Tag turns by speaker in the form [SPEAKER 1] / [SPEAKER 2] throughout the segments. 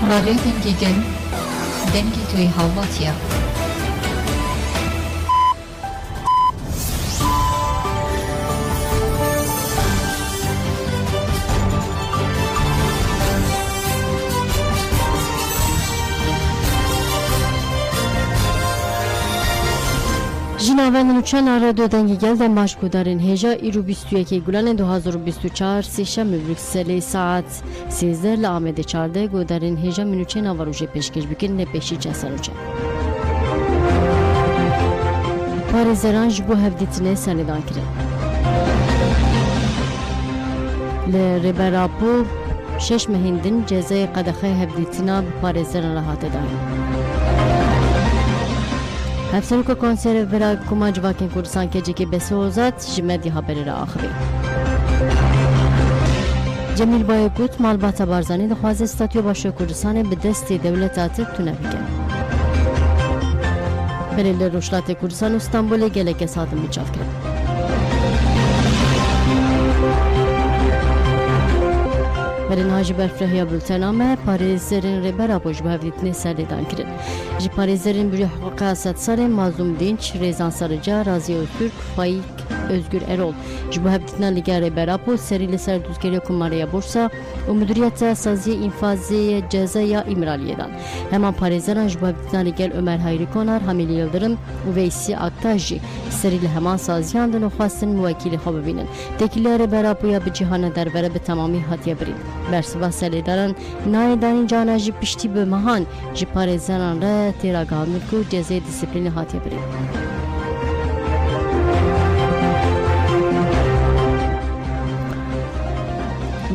[SPEAKER 1] رادیو دنگیگل دنگی توی هاواتیا
[SPEAKER 2] جناوان نوچان رادیو دنگیگل دن مشکودارین هجا ایرو 21 گلان 2024 سیشم بروکسل ساعت 13 لآمد 14 گودارین هجا منوچه نواروژه پیشکش بکن نپیشی چسانوچه پارێزەران بۆ هەفدیتنێ سەردان کرد. لە ڕێبەراپۆ 6 مەهێندن جێزای قەدەخەی هەفدیتنا بە پارێزەران لە هاتەداین. هەفسەرۆکە کۆنسێرە بەرا کۆما civakên Kurdistan kecekê Besozat ji medyê haberê re axivî. Cemîl Bayê got malbata Barzanî dixwaze Statûya Başûra Kurdistanê bi destê dewleta Tirk tune bike. Berê li Rojhilatê Kurdistan û Stenbolê gelek kes hatin bîçavkirin. Berên ha ji berfrehiya bültena me parêzerên rêbera ji bo hevdîtinê serdêdan kirin. Ji parêzerên bûyî hiqûqa Sedsalê Mazlûm Dînç, Rêzan Sarıca, Raziye Öztürk, Faik Özgür Erol ji bo hevdîtina Lîga Rêbera serî li ser dûzgeriya Kumaraya Borsa û Müdûriyeta Saziye İnfazê Cezaya İmraliyê dan. Heman parêzeran ji bo hevdîtina Lîgel Ömer Hayrî Konar, Hamîlî Yıldırım û Veysî Aktaş jî serî li heman saziyan din û xwestin muwekîlê xwe bibînin. Tekîliya Rêberapoya bi cîhana dervere bi temamî hatiye birîn. Bersiva selêdaran nayê danîn cana jî piştî bi mehan ji parêzeran re têra gihandin ku cezayê dîsîplînê hatiye birîn.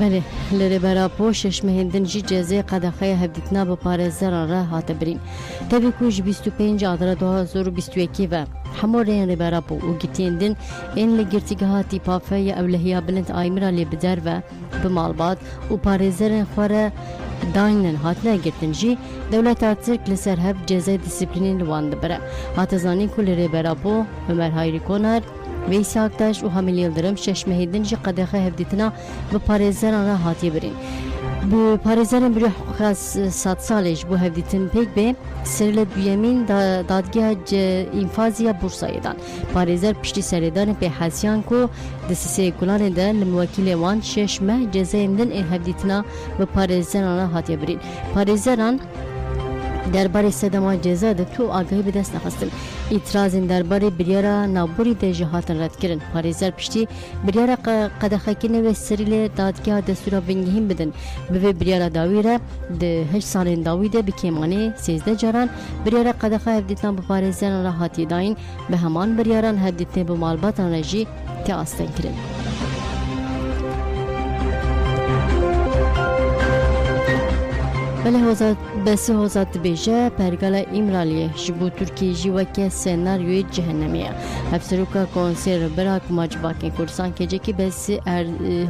[SPEAKER 2] Belê li Rêberapo 6 mehêndin jî cezayê qedexeya hevdîtina bi parêzeran re hate birîn. Tevî ku ji 25 Adara 2021 ve hemû rêyên Rêberapo û gîtiyên din ên li girtîgeha tîpafe ya ewlehiya bilind Aymîra lê bi derve bi malbat û parêzerên xwe re dayînin hatine girtin jî dewleta Tirk li ser hev cezayê dîsîplînê li wan dibire. Hate zanîn ku li Rêberapo Ömer Hayrî Konar, Veysî Aktaş û Hamîlî Yıldırım 6 mehêndin jî qedexe hevdîtina bi parêzeran re hatiye birîn. Bu parêzerên bûyî hiqûqa Sedsalê ji bo hevdîtin pêk bê serî li duyemîn dadgeha înfazî ya Bursayê dan. Parêzer piştî serêdanê pêhesiyan ku di Sîseyê Gulanê de li muwekîlê wan 6 meh cezayên din ên hevdîtina bi parêzeran re hatiye birîn. Parêzeran derbarê sedema ceza de tu agahî bi dest nexistin. İtirazên derbarê biryara navborî de jî hatin redkirin. Parêzer piştî biryara qedexekirînê wê serî lê dadgeha destûra vengihîn bidin. Bi vê biryara dawî re di 8 salên dawî de bi kêmanê 13 caran biryara qedexa hevdîtina bi parêzeran re hatiye dayîn bi heman biryaran hevdîtinê bi malbatan re jî tê astenkirin. Belê Besî Hozat dibêje Pergala İmraliyê ji bo Tirkiyê jî weke senaryoyê cehennemî ye. Hevserûka Konsêra Rêbera Koma Civakên Kurdistan kecekî Besî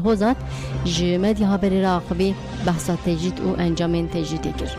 [SPEAKER 2] Hozat ji medyê haberê re axivî behsa tecrid û encamên tecridê kir.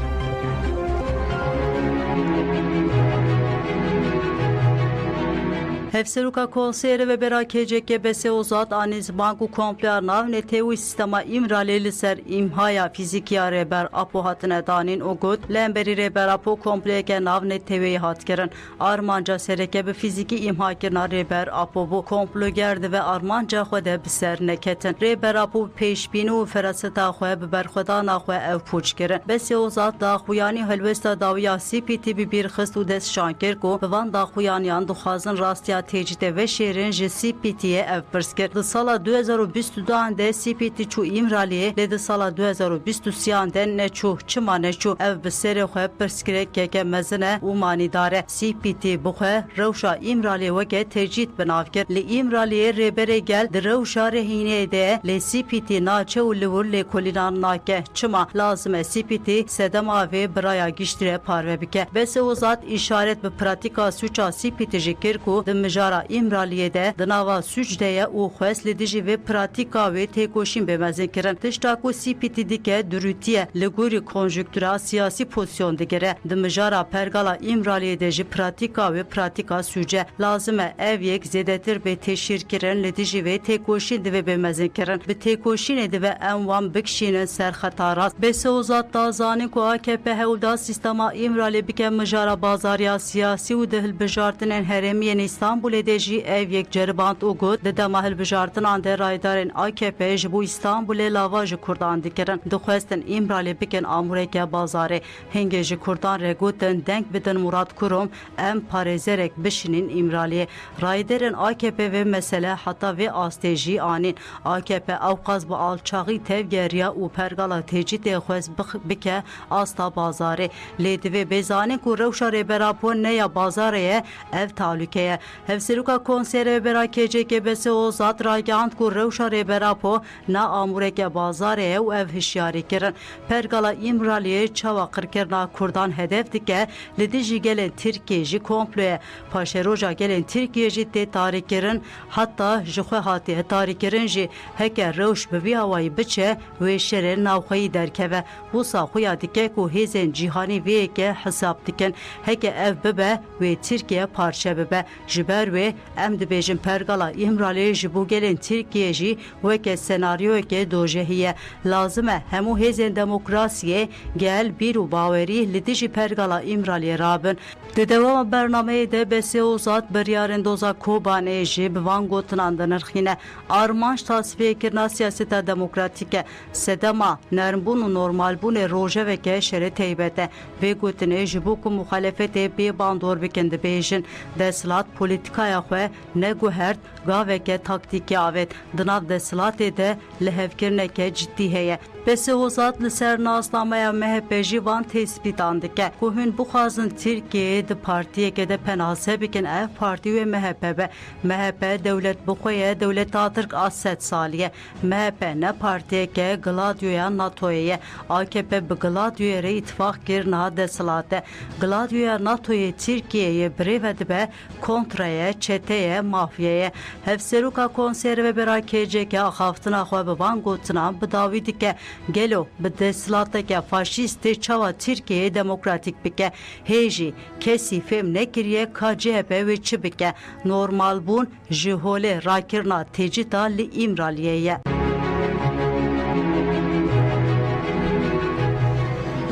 [SPEAKER 3] Hevserûka Konsêra Rêbera kecekê Besî Hozat anî ziman û kompleya nav netewî sistema İmralê li ser îmhaya fîzîkiya Rêberapo hatine danîn û got li emberî Rêberapo kompleyeke nav netewî hat kirin. Armanca sereke bi fîzîkî îmhakirina Rêberapo bû komploger dibe armanca xwe de bi ser neketin. Rêberapo pêşbînî û feraseta xwe bi berxwedana xwe ew pûç kirin. Besî Hozat daxuyanî helwesta dawiya CPT bi bîrxist û destşan kir ku bi van daxuyaniyan dixwazin rastiya tecrüde ve şehrin ji CPT'ye ev pirs kir. Di sala 2022 de CPT çû İmraliyê lê di sala 2023 de neçû çima neçû ev bi serê xwe pirskirêkeke mezin e û manîdar e. CPT bi xwe rewşa İmraliyê weke tecrid bi nav kir. Li İmraliyê rêberê gel di rewşa rehîniyê de lê CPT naçe û li wir lê kolînan nake. Çima lazim e CPT sedema vê biraya giştî re parve bike. Besî Hozat îşaret bi pratika suça CPT jî kir ku di mijara İmraliye de dınava sücdeye û xwest li dijî vê pratika wê têkoşîn bêmezin kirin. Tişta ku CPT dike dirûtiye li gorî konjüktûra siyasî pozisyon digire. Di mijara pergala İmraliye de jî pratika ve pratika süce lazım e ev yek zêdetir bê teşhîr kirin li dijî vê têkoşîn divê bêmezin kirin. Bi têkoşînê divê em wan bikişînin ser xeta rast. Bêsewzat da zanîn ku AKP hewlda sistema İmralê bike mijara bazariya siyasî û di hilbijartinên herêmiyên İstanbulê de jî ev yek ceriband û got di dema hilbijartinan de raydarên AKP ji bo İstanbulê lava ji Kurdan dikirin. Dixwestin İmralê bikin amûreke bazarê. Hingê ji Kurdan re gotin deng bidin Murat Kurum em parêzerek bişinin İmraliyê. Rayderên AKP ve mesele heta ve astê jî anîn. AKP ewqas bi alçaxî tevgeriya û pergala têcîtê xwest bike asta bazarê. Lê divê bêzanîn ku rewşa rêberapû neya bazarê ye ev talûkeye. Hevserûka Konseyê Rêbera KCK Ozat ragihand ku rewşa rêberapû na amûreke bazarê ye û ev hişyarî kirin. Pergala İmraliyê çawa qirkirina Kurdan hedef dike li dijî gelên Tirkiye jî komploye. Paşeroja gelên Tirkiye jî tê tarîkirin hatta ji xwe hatiye tarîkirin jî heke rewş bi vî awayî biçe wê şerê navxweyî derkeve. Wisa xuya dike ku hêzên cîhanî vê yekê hesab dikin. Heke ev bibe wê Tirkiye parçe bibe. Ji ber wê em dibêjin pergala İmraliyê ji bo gelên Tirkiye jî weke senaryoyekê dojehî. Lazim e hemû hêzên demokrasiyê gel bîr û bawerî li dijî pergala İmraliyê rabin. Di dewama bernameyê de Bêsewzat biryarên doza Kobanê jî bi van gotinan dinirxîne. Armanc tasfiyekirina siyaseta demokratîk e. Sedema nermbûn û normalbûnê rojeveke şerê teybet e. Vê gotinê ji bo ku muxalefetê bê bandor bikin dibêjin. Desthilat polîtikaya xwe neguhert gaveke taktîkî avet. Di nav desthilatê de lihevkirineke ciddî heye. Bêsewzat li ser nasnameya MHP jî van tespîtan dike ku hûn bixwazin Tirkiyeyê di partiyeke de penase bikin ev partî wê MHP be. MHP dewlet bixwe ye dewleta Tirk a 100 salî ye. MHP ne partiyeke Gladyoya NATO'ya ye. AKP bi Gladyoya re îtifaq kir niha desthilatê. Gladyoya NATO'ya Tirkiyeyê birêve dibe kontraya, çeteye, mafyaya. Hevserûka Konseyê Rêbera KCK axaftina xwe bi van gotinan bi dawî dike gelo bi desthilateke faşîstê çawa Tirkiyeyê demokratîk bike. Hêjî kesî fêm nekiriye ka CHP wê çi bike. Normalbûn ji holê rakirina têcîta li İmraliyê ye.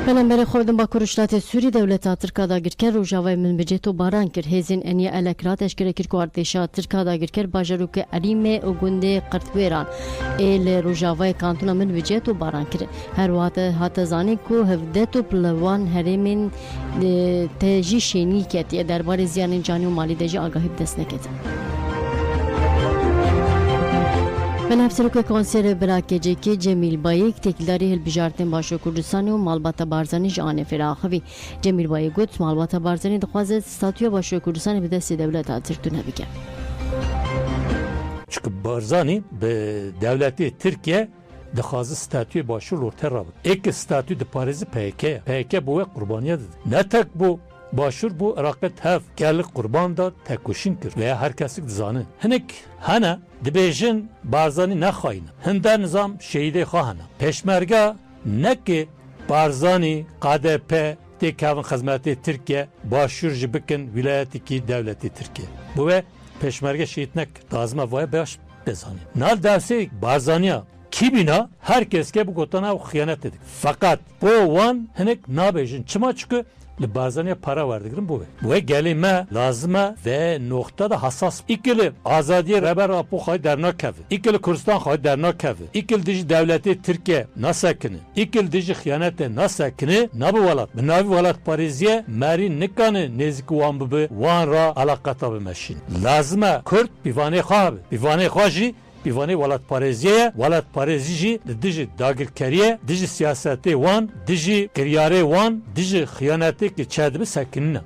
[SPEAKER 2] Pelemberê xwedin Bakuruşlatê Sûrî dewleta Tirka dagirker rojavayê min bi cêt û baran kir. Hêzên Eniye Elekrat eşkere kir ku artêşa Tirka dagirker bajarokê Erîmê û gundê Qirtwêran ê li rojavayê kantûna min bi cêt û baran kirin. Her wate hate zanîn ku hevdet û pilevan herêmên te jî şênî ketiye derbarê ziyanên canî û malî de jî agahî bi dest neketin. Hevserûka Konseyê Rêbera KCK Cemîl Bayêk têkildarî hilbijartên Başûra Kurdistanê û Malbata Barzanî ji Anêfêra axivî. Cemîl Bayêk got Malbata Barzanî dixwaze statûya Başûra Kurdistanê bi destê dewleta Tirk tune bike.
[SPEAKER 4] Çünkü Barzanî bi devletê Tirkiye dixwaze statûyê Başûr ortaya rabin. Eke statû di parêzî PKK ye. PKK bu we qurbaniya dide. Ne tek bu Başûr bu Iraqê tev gellik qurban da tekoşîn kir veya her kesik dizanın. Hinek hene dibêjin Barzanî nexwayîne. Hinda nizam şehîdê xwe hene. Peşmerga neke Barzanî KDP tê kevin xizmetê Tirkiye Başûr jî bikin wilayetekî devletê Tirkiye. Bu we peşmerge şehîd nek lazim vay baş bezanî. Nal dersê Barzaniya kibîna herkes ke bu gotana xıyanet edik. Fakat bu wan hinek nabêjin. Çima çünkü li Barzaniya para verdikirin bu. Bu gelê me lazime ve nokta da hassas. İkili azadiye Rêbera xwe dernakeve. İkili Kurdistan xwe dernakeve. İkili dijî devletê Tirkiye nasekine. İkili dijî xıyanetê nasekine. Nabi welat. Bi navî welat Parêziye merî nikane nêzik wan bibe wan ra alaqata bimeşîn. Lazime Kurd pîvanê xwe habe. Pîvanê xwe jî pîvanê welat Parêziye, welat Parêzî jî dijî dagirkeriye, dijî siyasetê wan, dijî kiryarê wan, dijî xıyanetê ki çedibi sekinine.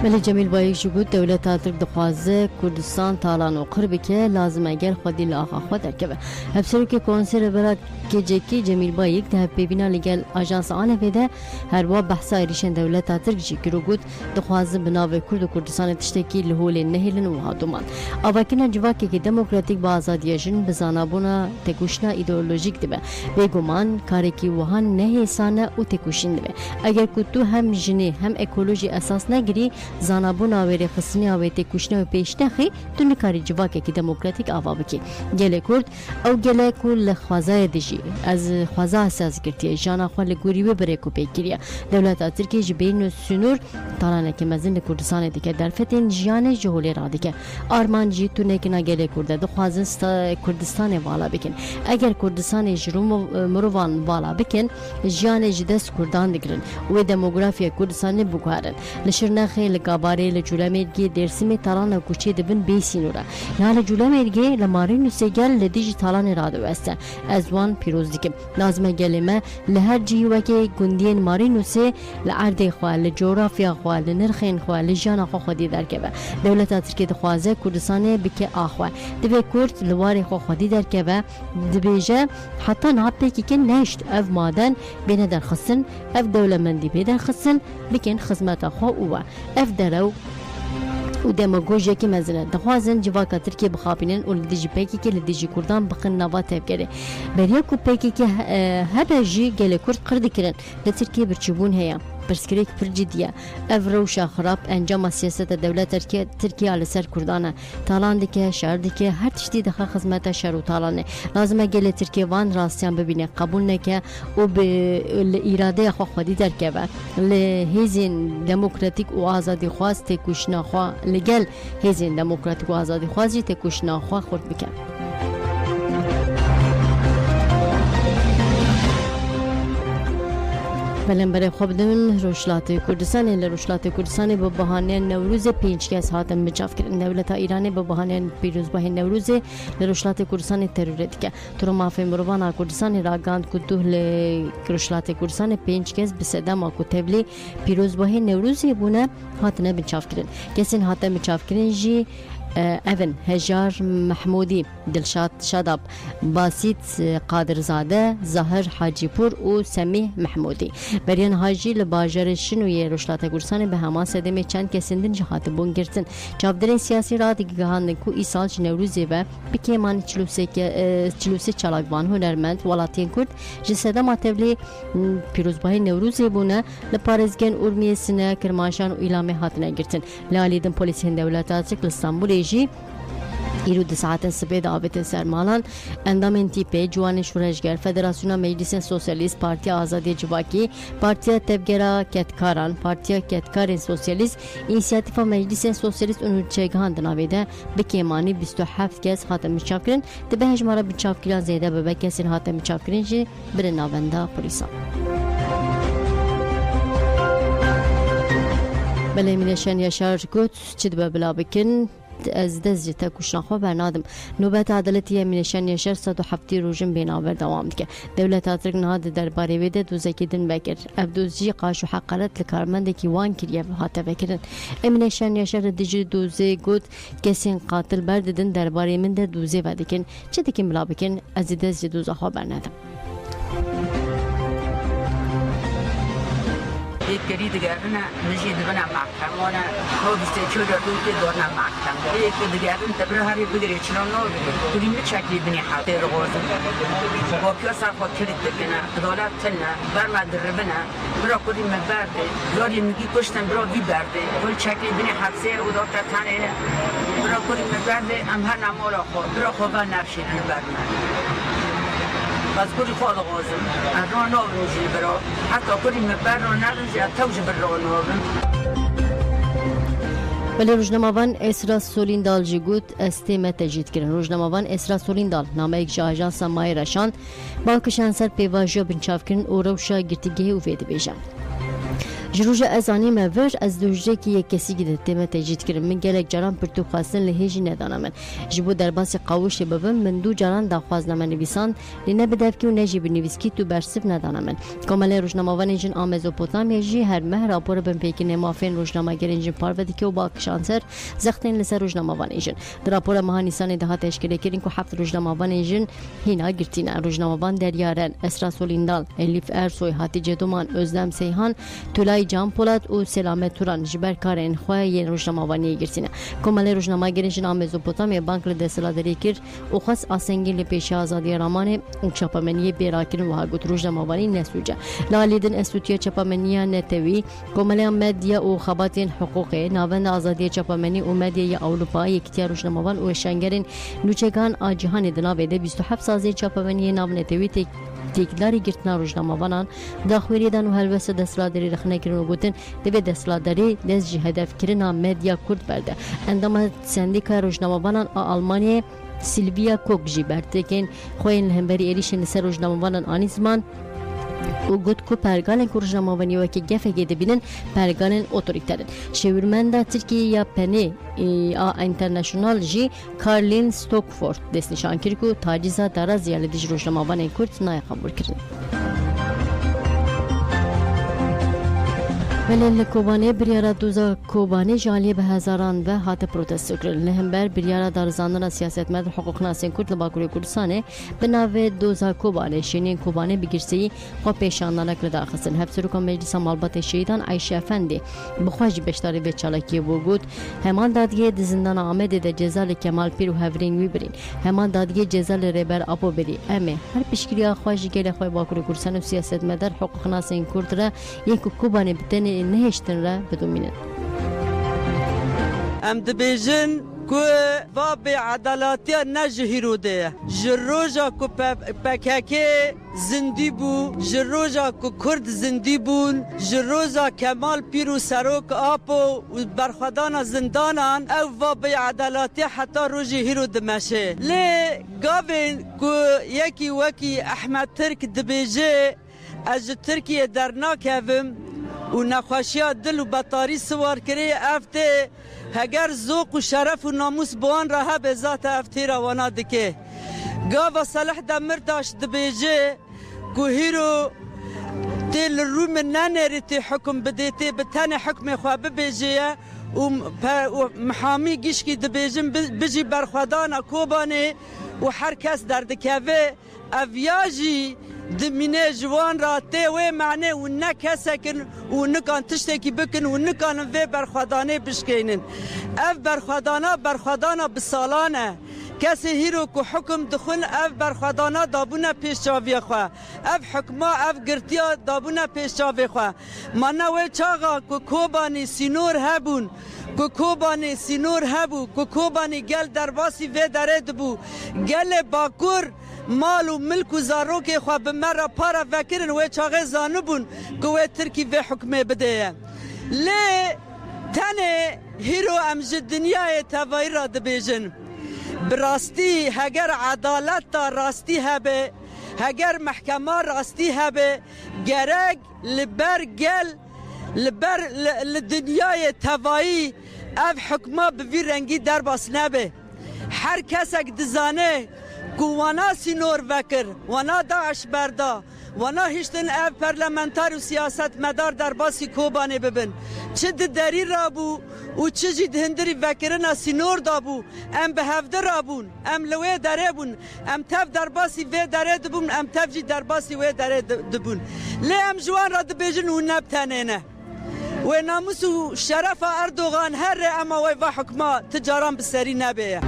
[SPEAKER 2] ملی جمیل بایک جگود دولت ترک دخوازه کردستان تالان و قربی که لازم اگر خودی لاغا خود درکبه هفسرو که کنسر برا که جکی جمیل بایک ده پیبینا لگل آجانس آنه بیده هر وا بحثا ایریشن دولت ترک جی کرو گود دخوازه بناوه کرد و کردستان تشتکی لحول نهیلن و هادومان آواکینا جواکی که دموکراتیک با آزادی جن بزانابونا تکوشنا ایدئولوژیک دبه بگمان کاری که وهان نهیسانه و تکوشین دبه اگر کتو هم جنی هم اکولوژی اساس نگیری زانابونا وری خصنی و تکوشنا و پیشنخی تو نکاری جواکی که دموکراتیک آوا بکی گله کرد او گله کل خوازای دیجی از خوازا اساس گرتیه جانا خوال گوری و بره کو پیکریه دولت ترکیه جبین سنور تالانه که مزن کردستان دیگه در فتن جیان جهولی را دیگه آرمان جی تو نکنا گله کرده دخوازن کردستان والا بکن اگر کردستان جروم مروان والا بکن جیان جدس کردان دگرن و دموگرافیا کردستان بگوارن لشرنخی لگاباری لجولمرگی درسمی تالان کوچی دبن بیسینورا یا لجولمرگی لمارین سیگل لدیجی تالان را دوسته از وان پیروز دیگه لازمه گلمه لهر جیوکی گندین مارین سی لعرض خواه لجغرافیا خواه لنرخین خواه لجان خواه خودی درکبه دولت ترکیه دخوازه کردستان بکه آخواه دبی کرد لواری خواه خودی درکبه دبیجه حتی نابه که نشت اف مادن بین در خصن اف دولمندی بیدر خصن بکن خدمت خواه اوه اف درو و دماغوژی که مزنه دخوازن جواکا ترکیه بخابینن و لدیجی پیکی که لدیجی کردان بخن نوا تبگره بریا کو پیکی که هر جی گله کرد قرد کرن لترکیه برچبون هیا برسکریک پر جدیه افروشا خراب انجام سیاست دولت ترکیه على سر کردانه تالان دیگه شهر دیگه هر تشتی دخل خدمت شهر و تالانه لازمه گله ترکیه وان راستیان ببینه قبول نکه و به اراده خو خودی درکه و لهزین دموکراتیک و آزادی خواست تکوشنا خوا لگل هزین دموکراتیک و آزادی خوازی تکوشنا خوا خورد بکن بلن برای خوب دمن روشلات کردستان لروشلات کردستان به بهانه نوروز 5 کس هاتم بچاف کردن دولت ایران به بهانه پیروزباه نوروز لروشلات کردستان تروریست که تو مافی مروان کردستان راگاند کدوه لروشلات کردستان 5 کس به صدام کوتبلی پیروزباه نوروز بونه هاتنه بچاف کردن کسین هاتم بچاف کردن جی اون هجار محمودی دلشاد شاداب باسیت قادرزاده ظاهر حاجی پور و سمیح محمودی بریان حاجی لباجر شنوی روشلات کردستان به همان صدمه چند کسیندن جهات بون گرتن چابدرین سیاسی را دیگهان کو ای سال نوروزی و بکیمان چلوسی چالاکوان هنرمند ولاتین کرد جسده ماتبلی پیروزباه نوروزی بونه لپارزگن ارمی سنه کرماشان و ایلامه هاتنه گرتن لالیدن پولیس هند دولتات استانبول جی ایرو د ساعت سپید آبت سرمالان اندام تیپه جوان شورشگر فدراسیون مجلس سوسیالیست پارتی آزادی جواکی پارتی تبگرا کتکاران پارتی کتکار سوسیالیست اینسیاتیف مجلس سوسیالیست اونچگان دناویده بکیمانی 27 کس خاتم چاپکرین دبه هجمارا بچاپکران زیده به کسین خاتم چاپکرین جی بر ناونده پلیسا بله منشان یاشار گوت چید به بلا بکن از دست تکوشنا خو برنادم نوبت عدالتی منشان یاشار 107 روزن بیناور دوام دیگه دولت ترک نهاد درباره ویده دوزکیدن بکر افدوزی قاش و حقارت لکارمند کی وان کریه هاته بکرن منشان یاشار دیجی دوزه گوت کسین قاتل برددن درباره من ده دوزه و دیکن چه دیکن بلا بکن از دست دوزه خو برنادم
[SPEAKER 5] یک گری دیگر نه نجید بنا معکم و نه هو بیشتر چودا دوتی دورنا معکم یک دیگر نه تبره هری بگیری چنان نو کدیم چکی بنی حاضر روزن و پیاس خود کلیت بکنه دولت تنه برم دربنه برا کدیم مبرده داری میگی کشتن برا بی برده کل چکی بنی حادثه و دکتر تنه برا کدیم مبرده ام هر نمالا خود برا خوبا نفشید برمه از کلی خود غازم از راه ناونجی برا حتی کلی مبر را نرنجی از توج بر راه ناون
[SPEAKER 2] ولی روزنامه‌وان اسرا سولیندال جگود استیمه تجدید کردن روزنامه‌وان اسرا سولیندال نامه یک آژانس مای رشان با کشان سر پیواژو بنچاف کردن او روشا گرتیگه و وید بیجان جروج ازانی مور از دوجه کی یک کسی گیده تیمه تجید کرد من گلک جران پرتو خواستن لهجی ندانم من جبو در باس قاوش ببم من دو جران داخواز نم نویسان لینه بدف کی و نجی بنویسکی تو برسف ندانم من کامل روزنامه‌وان جن آمزوپوتامیا جی هر مه راپور بن پیکن مافین روزنامه‌گرین جن پارودی که و باکشانسر زختین لسر روزنامه‌وان جن در راپور ماه نیسان ده تشکیل کردن که هفت روزنامه‌وان جن هینا گرتین روزنامه‌وان دریارن اسرا سولیندال الیف ارسوی هاتیجه دومان özlem seyhan تولای جان پولاد و سلامت توران جبر کارن خواه روزنامه‌وانی گرتین کامل روزنامه‌گرین جن آمزوپوتامیا بانک دستلادری کرد و خاص آسنگیل پیش آزادی رامانه و چاپمنی بیراکن و هاگوت روزنامه‌وانی نسوجه لالیدن استوتیا چاپمنی نتوی کامل مدیا و خباتین حقوقی ناوند آزادی چاپمنی و مدیا اروپا یکتیا روزنامه‌وان و شنگرین نوچگان آجهان دناویده 27 سازی چاپمنی ناو نتوی تکداری گرتنا روزنامه‌وانان داخوری دان و هلوس دستلادری رخنه کردن و گوتن دوی دستلادری دست هدف کردن مدیا کرد برده اندام سندیکا روزنامه‌وانان آلمانی سیلویا کوکجی برتکن خوین همبری ایریشن سر روزنامه‌وانان آنی زمان و گوت کو پرگالن روزنامه‌وانی و که گفه گیده بینن پرگالن اتوریترن شورمنده ترکیه یا پنی اینترنشنال جی کارلین ستوکفورد دست نشان کرد که تاجیزا دارا زیاده دیج روزنامه‌وانی کرد نای قبول کردن ولی کوبانه بریارا دوزا کوبانه جالی به هزاران و هات پروتست کرد لهمبر بریارا دارزاندن سیاستمدار حقوق ناسین کرد لباکوری کردستانه به نوع دوزا کوبانه شینین کوبانه بگیرسی خو پیشاندانه کرد آخستن هفسروکا مجلس مالبات شهیدان عایشه افندی بخواج بشتاری به چالاکی بوگود همان دادگی دزندان آمده ده جزال کمال پیر و هفرین ویبرین همان دادگی جزال ریبر اپو بری امه هر پیشگیری خواج گل خوای باکوری کردستان و سیاستمدار حقوق ناسین کرد را یک کوبانه بتنی نهشتن را بدومینن
[SPEAKER 6] ام دبیجن کو و به عدالتی نجهیرو ده جروجا کو پککی زندی بو جروجا کو کرد زندی بون جروجا کمال پیرو سروک آپو و برخدان زندانان او و به عدالتی حتی رو جهیرو دمشه لی گاوین کو یکی وکی احمد ترک دبیجه از ترکیه در ناکویم و نخواشی دل و بطاری سوار کری افته هگر ذوق و شرف و ناموس بوان راه به ذات افته روانا دکه گاوا صالح دمرتاش دبیجه گوهیرو تیل روم ننریتی حکم بدیتی بتن حکم خواه ببیجه و محامی گیشکی دبیجن بجی برخوادانا کوبانه و هر کس در دکوه اویاجی دمینه جوان را تیوه معنی و نکسکن و نکان تشتکی بکن و نکان وی برخوادانه بشکینن اف برخوادانا بسالانه کسی هیرو که حکم دخون اف برخوادانا دابونا پیش چاوی خواه اف حکما اف گرتیا دابونا پیش چاوی خواه منوی چاقا که کوبانی سینور هبون که کوبانی سینور هبو که کوبانی گل درباسی وی درد بو گل باکور مال و ملک و زاروک خواه به مرا پارا وکرن و چاقه زانبون که و ترکی و حکمه بده لی تنه هیرو امج دنیای توائی را دبیجن براستی هگر عدالت تا راستی هبه هگر محکمه راستی هبه گرگ لبر گل لبر لدنیای توائی اف حکمه بوی رنگی در باس نبه هر کسک دزانه وانا سینور وکر وانا داعش بردا وانا هشتن اف پرلمنتار و سیاست مدار در باسی کوبانه ببن چه دری رابو و چه جید هندری وکرنا سینور دابو ام به هفده رابون ام لوی داره بون ام تف در باسی وی داره دبون ام تف جی در باسی وی داره دبون لی ام جوان را دبیجن و نبتنینه و ناموس و شرف اردوغان هر اما وی و حکما تجاران بسری نبیه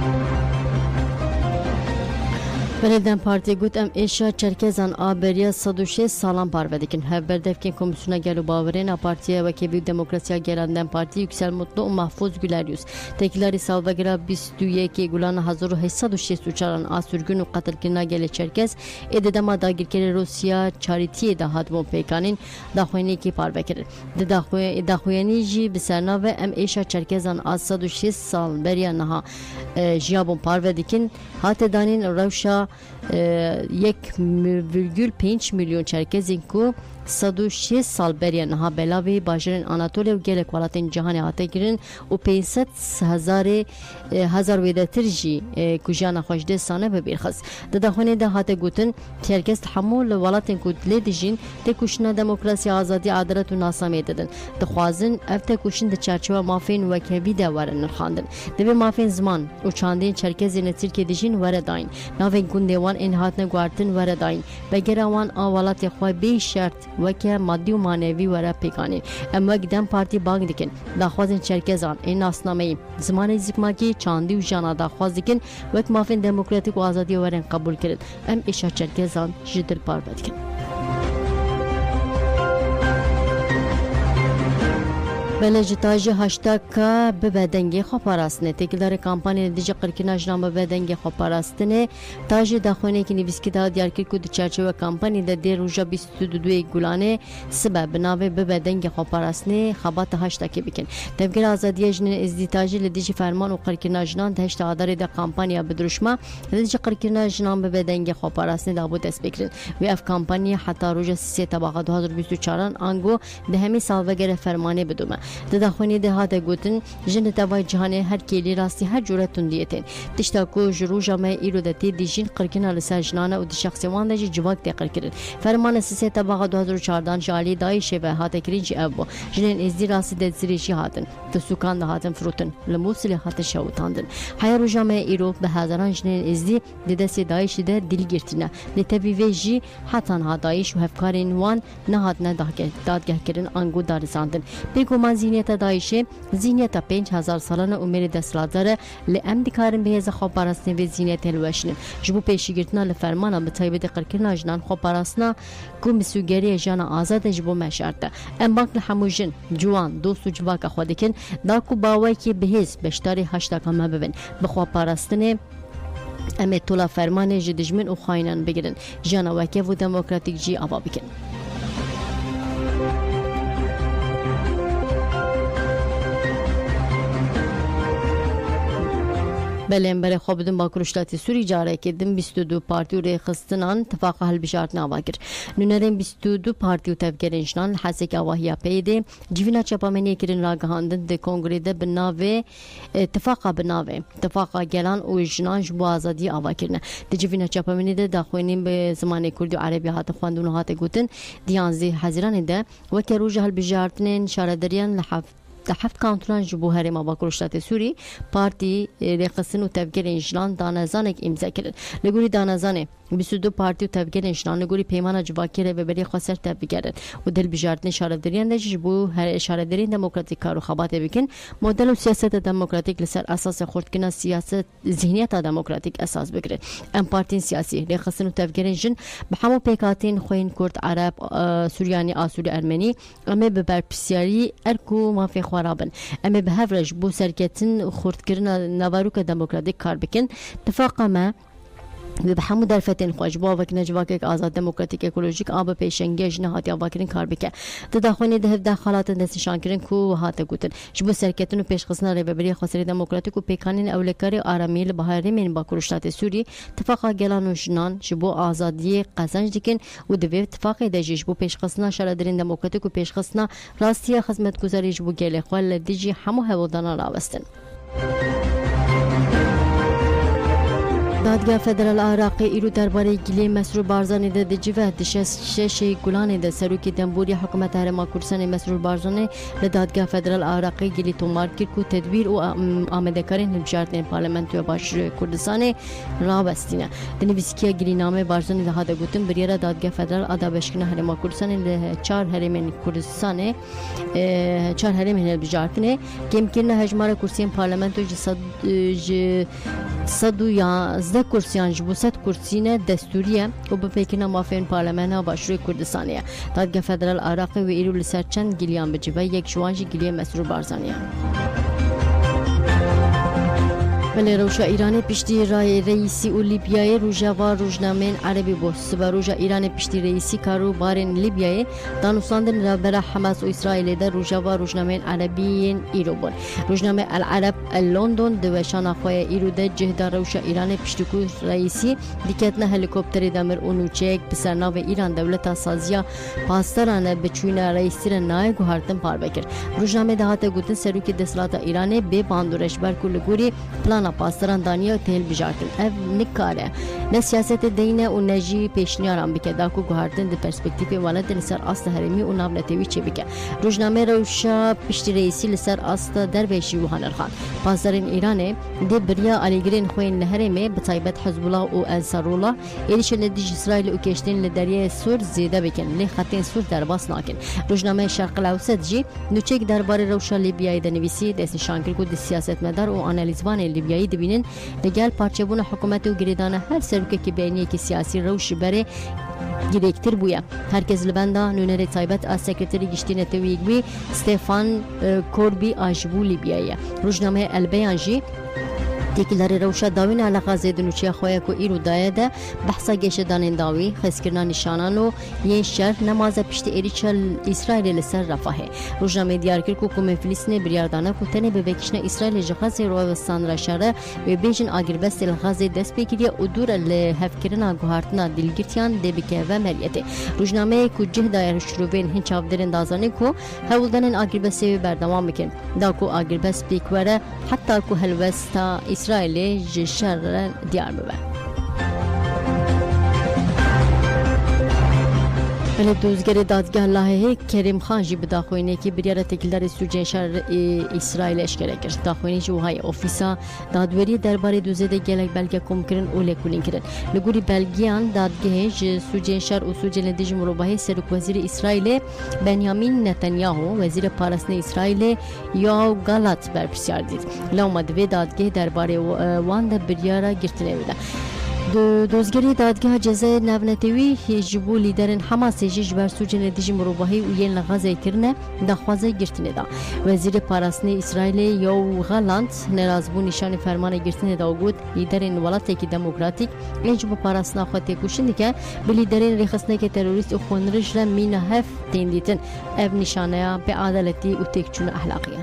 [SPEAKER 2] بلدن پارتی گوت ام ایشا چرکزان آبریا 106 سالان پاروediکن هفبر دفکن کمیسیونا گلو باورین پارتیه و کبیو دموکراسیا گلندن پارتی yüksel mutlu و محفوظ güleryüz tekilari salvagira 22 گولان 1863 آسورگون و قتل کنا گل چرکز اددما داگیرکر روسیا چاریتی ده هاتمون پیکانین داخوینی کی پاروکر داخوینی جی بسرنا و ام ایشا چرکزان 106 سال بریا نها جیابون پاروediکن هات دانین روشا 1,5 milyon çerkezin ku 106 سال بریان ها بلاوی باجرین آناتولیا و گلک ولاتین جهانی هاته گرین و 500 هزار ویده ترجی کجانا خوشده سانه ببیرخص دخونه ده هاته گوتن ترکز تحمل ولاتین کود لیدجین ده کشنا دموکراسی آزادی عدالت و ناسامی دادن دخوازن افته کشن ده چرچوه مافین و کبی ده ورن نرخاندن ده مافین زمان و چاندین چرکزی نتیر که دیجین ورداین ناوین گوندوان این هاتن گوارتن ورداین بگروان آوالات خواه بی شرط وکه مادی و مانوی ورا پیکانین اما گدم پارتی باگ دیکن داخوازن چرکزان این ناسنامه زمان زیکماکی چاندی و جانا داخواز دیکن وک مافین دموکراتیک و آزادی ورن قبول کرد ام ایشا چرکزان جدل پار بدکن بلجتاج هاشتاگ که به بدنگی خواپاراستنه تکیلدار کامپانی دیجی قرکینا جنام به بدنگی خواپاراستنه تاج داخونه که نویسکی دا دیار کرد که دو چرچوه کامپانی دا دی روژا 22 گولانه سبب بناوه به بدنگی خواپاراستنه خبات هاشتاگی بکن تفکر آزادی جنین ازدیتاجی لدیجی فرمان و قرکینا جنان تهشت آداری دا کامپانی بدروشما لدیجی قرکینا جنام به بدنگی خواپاراستنه دا بود دست بکرن و اف کامپانی حتی روژا 3 تباقه 2024 آنگو ده همی سالوگر فرمانه بدومه دخونی ده هاته گوتن جن توای جهان هر کلی راستی هر جورتون دیتن تشتا کو جرو جامع ایرو دتی دیجین قرکنا لسر جنانه و دی شخصی وان دجی جواک تقر کرن فرمان 3 تباقه 2014 جالی دایشه و هاته کرینج ابو جنن ازدی راستی ده زریشی هاتن تو سکان ده هاتن فروتن لموسل هاته شوتاندن حیرو جامع ایرو به هزاران جنن ازدی ددس دایش ده دلگیرتنه لتبی ویجی حتن ها دایش و هفکارین وان نهاد نه دادگاه کردن انگو دارساندن بگومان زینیت دایشه زینیت 5000 سالانه عمر دستلاتره لام دیکارن به خواب پاراستن و زینیت الوشن جبو پیشگیرتنا لفرمانه به تایبه قرکرنا جنان خواب پاراستنا کوم سوگری جان آزاد جبو مشارته ام بانک لحموجن جوان دوست و جواک خودکن دا کو باوی کی بهز بشتاری هاشتاگ هم ببین به خواب پاراستن ام تولا فرمان جدجمن و خاینان بگیرن جان وکه و دموکراتیک جی آوا بکن بله برای خواب دم با کرشلاتی سوری جاره که دم 22 پارتی و ریخستنان اتفاق حل بشارت نواگر نونرین 22 پارتی و تفکرینشنان حسی که آواهیا پیده جیوینا چپامنی کرن راگهاندن ده کنگره ده بناوه اتفاقا گلان و جنان جبو آزادی آوا کرنه ده جیوینا چپامنی ده داخوینیم به زمان کردی و عربی هات خواندون و هات گوتن دیانزی حزیران ده وکه روژ حل بشارتنین شاردریان لحفت کانتران جبو هرما با کرشلات سوری پارتی ریخستن و تفکر انجلان دانزانک امضا کرد لگوری دانزانه 22 پارتی و تفکر انجلان لگوری پیمان جواکره و بری خسر تفکرد و دل بجارتن شاردریان ده جبو هر شاردرین دموکراتیک کارو خبات بکن مدل و سیاست دموکراتیک لسر اساس خردکنه سیاست ذهنیت دموکراتیک اساس بگیره ام پارتین سیاسی ریخستن و تفکر انجن به همو پیکاتین خوین کرد عرب سوریانی آسوری ارمنی اما به برپسیاری ارکو مافی خرابن اما به هفرج بو سرکتن خردکرنا نواروک دموکراتیک کار بکن اتفاق ما به همون درفتن خوش با وکن جواک آزاد دموکراتیک اکولوژیک آب پیشنگیج نهاتی آواکرین کار بکه تداخلی ده داخلات دست شانکرین کو هات گوتن جبو سرکتن و پیشخصنا ریبری خسری دموکراتیک و پیکانین اولکاری آرامیل بهاری من با کرشلات سوری اتفاق گلان و جنان جبو آزادی قزنج دیکن و دوی اتفاق دجی جبو پیشخصنا شاردرین دموکراتیک و پیشخصنا راستی خدمتگزاری جبو گله خال دیجی همو هولدانا راوستن دادگاه فدرال عراقی ایرو درباره گلی مسرور بارزانی ده دجوه دشش گلانی ده سروکی دنبوری حکومت هرما کردستان مسرور بارزانی به دادگاه فدرال عراقی گلی تومار کرد که تدبیر و آماده کردن بجارتن پارلمانت و باشور کردستان راوستینه دنیویسکیا گلی نامه بارزانی ده هاده گوتن بریرا دادگاه فدرال آدابشکنه هرما کردستان له 4 هرمن کردستان 4 هرمن بجارتنه کم کنه هجمار کرسیان پارلمانت و صد کرسیان جبو 100 کرسیان دستوریه و به پیکنا مافین پارلمان باشور کردستانیه دادگاه فدرال عراقی و ایرو لسر چند گلیان بجوه یک جوانجی گلی مسرور بارزانیه بله روشا ایران پشتی رای رئیسی و لیبیای روژاوا روزنامه عربی بوس و روژا ایران پشتی رئیسی کارو بارن لیبیای دانوستاندن را برای حماس و اسرائیل در روژاوا روزنامه عربی ایرو بون روزنامه العرب لندن دوشان خواه ایرو ده جهد روشا ایران پشتی کو رئیسی دیکتنا هلیکوپتر دمر اونوچک بسرناو ایران دولت سازیا پاسترانه بچوین رئیسی نای گوهرتن پار بکر روزنامه دهات گوتن سروک دسلات ایران به باندورش بر کل گوری پلانا پاستران دانیا و تهل بجارتن اف نکاره نه سیاست دینه و نجی پیشنیاران بکه داکو گوهرتن ده پرسپکتیف والد لسر اصل هرمی و ناو نتوی چه بکه روزنامه روشا پشتی رئیسی لسر اصل درویشی و هنرخان پاسترین ایرانه ده بریا آلیگرین خوین لهرمه بطایبت حزب الله و انصار الله ایلیش لدیج اسرائیل و کشتین لدریه سور زیده بکن لی خطین سور درباس ناکن روزنامه شرق الاوسط جی نوچک درباره روشا لیبیای دنویسی دست شانکر کو سیاست مدار و آنالیزوان لیبیایی دبینن لگل پارچبون حکومت و گریدان هر سرکه که بینی که سیاسی روش بره گیرکتر بویا هرکس لبندا نونر تایبت از سکرتری گشتین تویگ بی ستefan کوربی آجبو لیبیایی روزنامه البیانجی تکیلاری روشا داوین علاقه زیدنوچی خواه کو ایرو دایه ده بحثا گیش دانین داوی خسکرنا نشانانو یه شهر نماز پشت ایریچل اسرائیل لسر رفاهه روزنامه دیار کرد کو کوم فلسطین بریاردانه کو تنه به بکشن اسرائیل جغازه رو وستان را شهر و بیجن آگربست الغازه دست بکیری و دور لهفکرنا گوهرتنا دلگرتیان دبکه و مریته روزنامه کو جه دایر شروبین هنچاف درن دازانه کو هولدن آگربست بردوام بکن دا کو آگربست بیکوره حتی کو هلوستا اسرائیل جشر دیار ببه بله دوزگر دادگاه لاهه کریم خان جی بداخوینه که بریاره تکیلدار سوجه شهر اسرائیل اشکره کرد داخوینه جوهای اوفیسا دادوری درباره دوزده گلک بلگه کم کرن و لکولین کرن لگوری بلگیان دادگاه سوجه شهر و سوجه لدیج مروباهی سرک وزیر اسرائیل بنیامین نتانیاهو وزیر پارسنه اسرائیل یا غلط برپرسیار دید لامدوی دادگاه درباره وان ده بریاره گرتنه بده دوزگری دادگاه جزای نونتوی جبو لیدرن حماس جیج بر سوجن لدیج مروباهی و یین لغازه کرنه دخوازه گرتنه دا وزیر پارسنه اسرائیل یو غلانت نرازبو نشان فرمان گرتنه دا وگود لیدرن ولایتی که دموکراتیک اینج با پارسنه خواهد کشنده که به لیدرن ریخستنه که تروریست و خونرش را مینه هف تیندیتن اب نشانه به عدالتی و تکچون اخلاقیه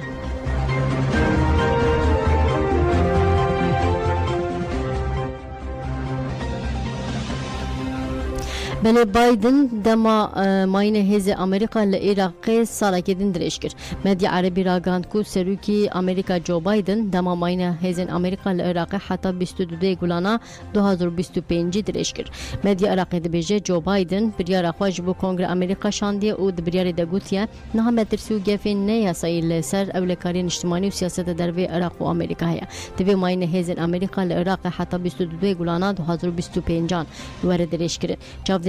[SPEAKER 2] بله بایدن دما ماین هز امریکا لعراق سالا کدین درش کرد مدیا عربی راگاند کو سروکی امریکا جو بایدن دما ماین هز امریکا لعراق حتی 22 گولانا 2025 درش کرد مدیا عراق دبیجه جو بایدن بریار خواج بو کنگره امریکا شاندی او دبریار دگوتیا نه مترسو گفین نه یاسایل سر اولکاری اجتماعی و سیاست دروی عراق و امریکا هیا دبی ماین هز امریکا لعراق حتی 22 گولانا 2025 ورد درش کرد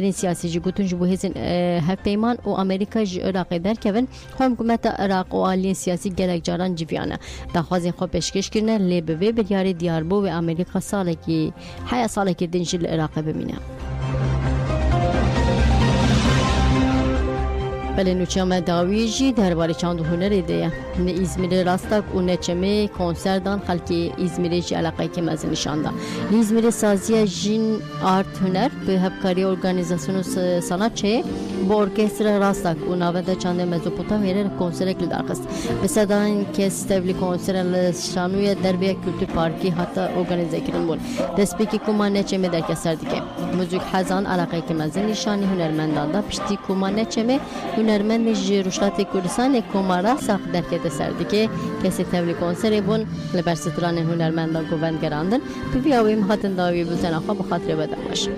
[SPEAKER 2] این سیاسی جگوتون جبو هزن هک پیمان و امریکا ج عراق در کون حکومت عراق و آلین سیاسی گلک جاران جویانه دخوازین خو پیشکش کرنه لی به بریار دیاربو و امریکا سالکی حیا سالکی دنجل عراق ببینه بله نوچام داویجی درباره چند هنر ایده نه ازمیر راستک و نه چمه کنسر دان خلکی ازمیری چی علاقه که مزه نشانده ازمیر سازی جین آرت هنر به همکاری ارگانیزاسیون سنت چه با ارکستر راستک و نوده چند مزوپوتامیره کنسر کل درخست به صدان که استبلی کنسر شانوی دربی کلتور پارکی حتی ارگانیزه کردن بود دسپیکی کمان نه چمه در کسر دیگه موزیک حزان علاقه که مزه نشانی هنرمندان دا پشتی کمان نه چمه هنرمند جروشات کردستان کومارا ساخت درکت سردی که کسی تولی کنسری بون لبرستران هنرمندان گوند گراندن به بیاویم هاتن داوی بزن آخوا بخاطر بدن باشه